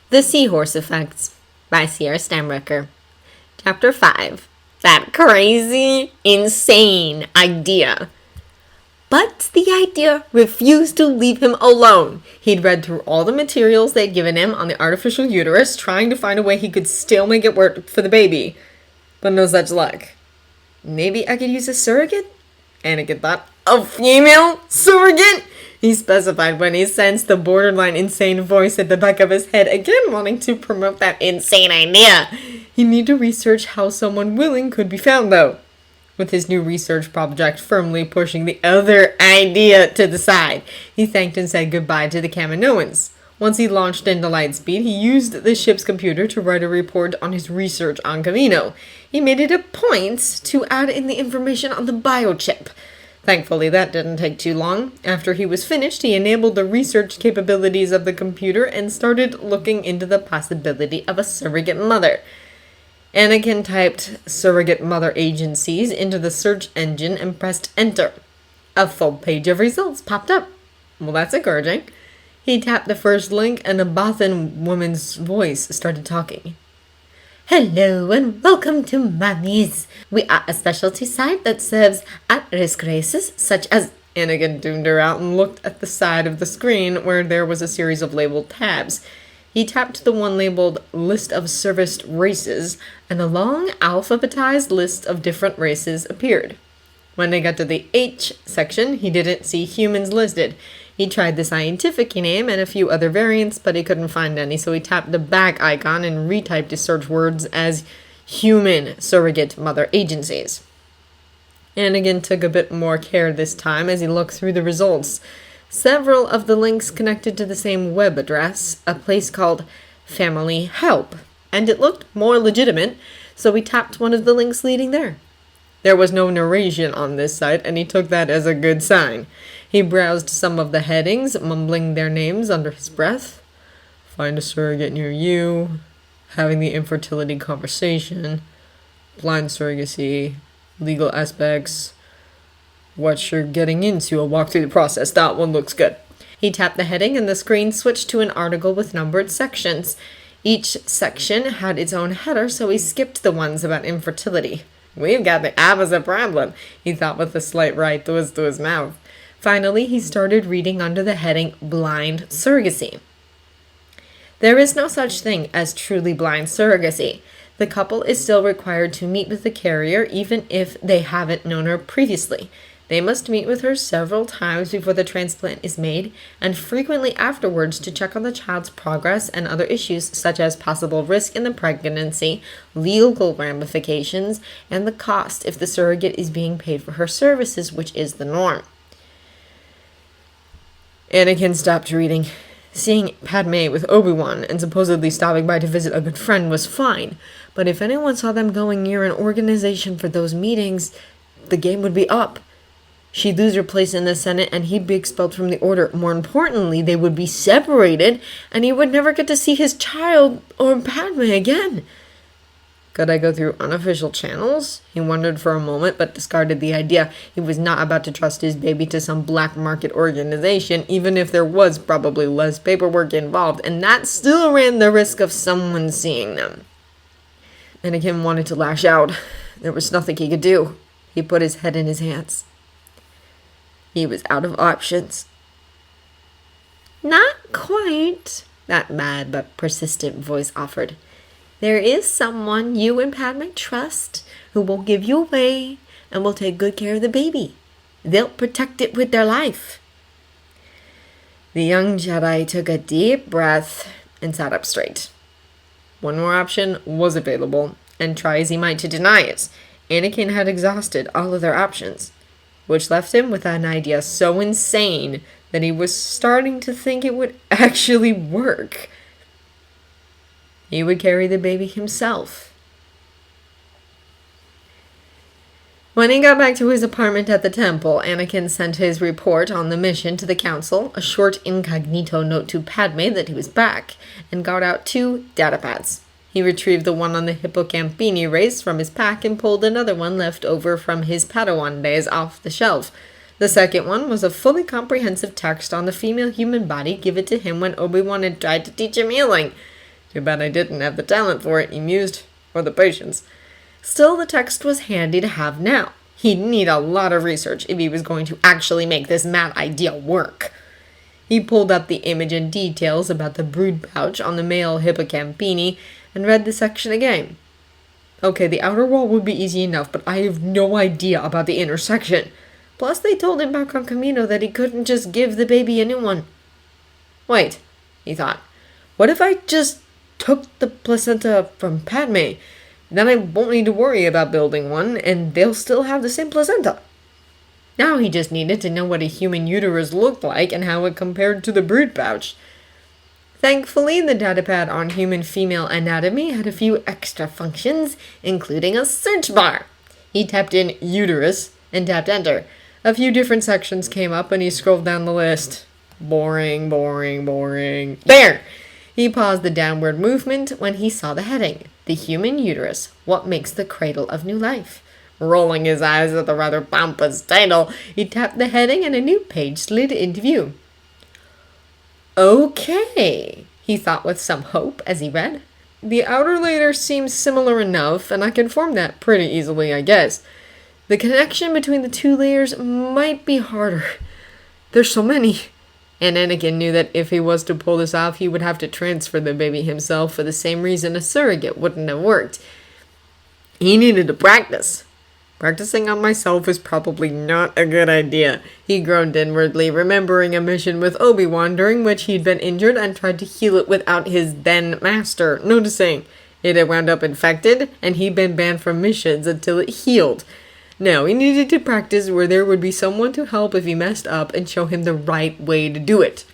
The Seahorse Effects by Sierra Steinbrecher. Chapter 5. That crazy, insane idea. But the idea refused to leave him alone. He'd read through all the materials they'd given him on the artificial uterus, trying to find a way he could still make it work for the baby. But no such luck. Maybe I could use a surrogate? Anakin thought. A female surrogate? He specified when he sensed the borderline insane voice at the back of his head, again wanting to promote that insane idea. He needed to research how someone willing could be found, though, with his new research project firmly pushing the other idea to the side. He thanked and said goodbye to the Kaminoans. Once he launched into lightspeed, he used the ship's computer to write a report on his research on Kamino. He made it a point to add in the information on the biochip. Thankfully, that didn't take too long. After he was finished, he enabled the research capabilities of the computer and started looking into the possibility of a surrogate mother. Anakin typed surrogate mother agencies into the search engine and pressed enter. A full page of results popped up. Well, that's encouraging. He tapped the first link and a Bothan woman's voice started talking. Hello and welcome to Mummies. We are a specialty site that serves at-risk races such as... Anakin tuned her out and looked at the side of the screen where there was a series of labeled tabs. He tapped the one labeled List of Serviced Races, and a long alphabetized list of different races appeared. When they got to the H section, he didn't see humans listed. He tried the scientific name and a few other variants, but he couldn't find any, so he tapped the back icon and retyped his search words as human surrogate mother agencies. Anakin took a bit more care this time as he looked through the results. Several of the links connected to the same web address, a place called Family Help, and it looked more legitimate, so he tapped one of the links leading there. There was no narration on this site, and he took that as a good sign. He browsed some of the headings, mumbling their names under his breath. Find a surrogate near you, having the infertility conversation, blind surrogacy, legal aspects, what you're getting into, a walk through the process. That one looks good. He tapped the heading and the screen switched to an article with numbered sections. Each section had its own header, so he skipped the ones about infertility. We've got the opposite problem, he thought with a slight wry twist to his mouth. Finally, he started reading under the heading Blind Surrogacy. There is no such thing as truly blind surrogacy. The couple is still required to meet with the carrier even if they haven't known her previously. They must meet with her several times before the transplant is made, and frequently afterwards to check on the child's progress and other issues such as possible risk in the pregnancy, legal ramifications, and the cost if the surrogate is being paid for her services, which is the norm. Anakin stopped reading. Seeing Padme with Obi-Wan and supposedly stopping by to visit a good friend was fine, but if anyone saw them going near an organization for those meetings, the game would be up. She'd lose her place in the Senate and he'd be expelled from the Order. More importantly, they would be separated and he would never get to see his child or Padme again. Could I go through unofficial channels? He wondered for a moment, but discarded the idea. He was not about to trust his baby to some black market organization, even if there was probably less paperwork involved, and that still ran the risk of someone seeing them. Anakin wanted to lash out. There was nothing he could do. He put his head in his hands. He was out of options. Not quite, that mad but persistent voice offered. There is someone you and Padme trust who will give you away and will take good care of the baby. They'll protect it with their life. The young Jedi took a deep breath and sat up straight. One more option was available, and try as he might to deny it, Anakin had exhausted all other options, which left him with an idea so insane that he was starting to think it would actually work. He would carry the baby himself. When he got back to his apartment at the temple, Anakin sent his report on the mission to the council, a short incognito note to Padme that he was back, and got out 2 datapads. He retrieved the one on the Hippocampini race from his pack and pulled another one left over from his Padawan days off the shelf. The second one was a fully comprehensive text on the female human body given to him when Obi-Wan had tried to teach him healing. Too bad I didn't have the talent for it, he mused. Or the patience. Still, the text was handy to have now. He'd need a lot of research if he was going to actually make this mad idea work. He pulled up the image and details about the brood pouch on the male hippocampini and read the section again. Okay, the outer wall would be easy enough, but I have no idea about the inner section. Plus, they told him back on Camino that he couldn't just give the baby a new one. Wait, he thought. What if I just took the placenta from Padme? Then I won't need to worry about building one, and they'll still have the same placenta. Now he just needed to know what a human uterus looked like and how it compared to the brood pouch. Thankfully, the datapad on human female anatomy had a few extra functions, including a search bar. He tapped in uterus and tapped enter. A few different sections came up and he scrolled down the list. Boring, boring, boring. There! He paused the downward movement when he saw the heading. The human uterus, what makes the cradle of new life? Rolling his eyes at the rather pompous title, he tapped the heading and a new page slid into view. Okay, he thought with some hope as he read. The outer layer seems similar enough, and I can form that pretty easily, I guess. The connection between the two layers might be harder. There's so many. And Anakin knew that if he was to pull this off, he would have to transfer the baby himself for the same reason a surrogate wouldn't have worked. He needed to practice. Practicing on myself is probably not a good idea, he groaned inwardly, remembering a mission with Obi-Wan during which he'd been injured and tried to heal it without his then-master noticing. It had wound up infected, and he'd been banned from missions until it healed. Now, he needed to practice where there would be someone to help if he messed up and show him the right way to do it.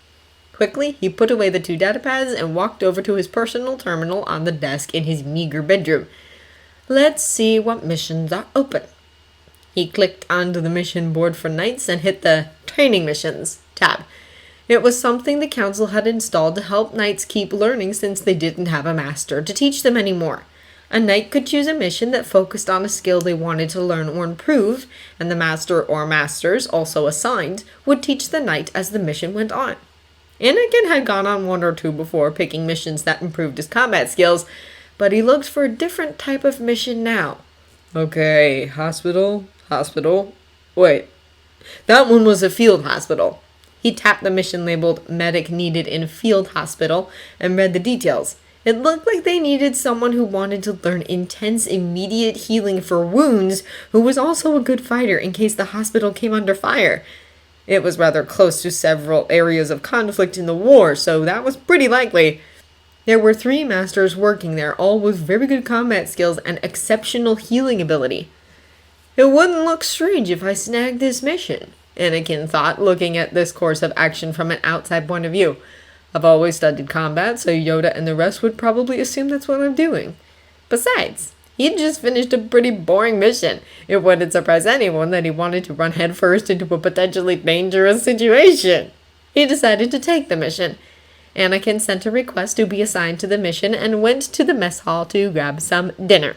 Quickly, he put away the two datapads and walked over to his personal terminal on the desk in his meager bedroom. Let's see what missions are open. He clicked onto the mission board for knights and hit the Training Missions tab. It was something the council had installed to help knights keep learning since they didn't have a master to teach them anymore. A knight could choose a mission that focused on a skill they wanted to learn or improve, and the master or masters, also assigned, would teach the knight as the mission went on. Anakin had gone on one or two before, picking missions that improved his combat skills, but he looked for a different type of mission now. Okay, hospital. Wait, that one was a field hospital. He tapped the mission labeled Medic Needed in Field Hospital and read the details. It looked like they needed someone who wanted to learn intense, immediate healing for wounds, who was also a good fighter in case the hospital came under fire. It was rather close to several areas of conflict in the war, so that was pretty likely. There were 3 masters working there, all with very good combat skills and exceptional healing ability. It wouldn't look strange if I snagged this mission, Anakin thought, looking at this course of action from an outside point of view. I've always studied combat, so Yoda and the rest would probably assume that's what I'm doing. Besides, he'd just finished a pretty boring mission. It wouldn't surprise anyone that he wanted to run headfirst into a potentially dangerous situation. He decided to take the mission. Anakin sent a request to be assigned to the mission and went to the mess hall to grab some dinner.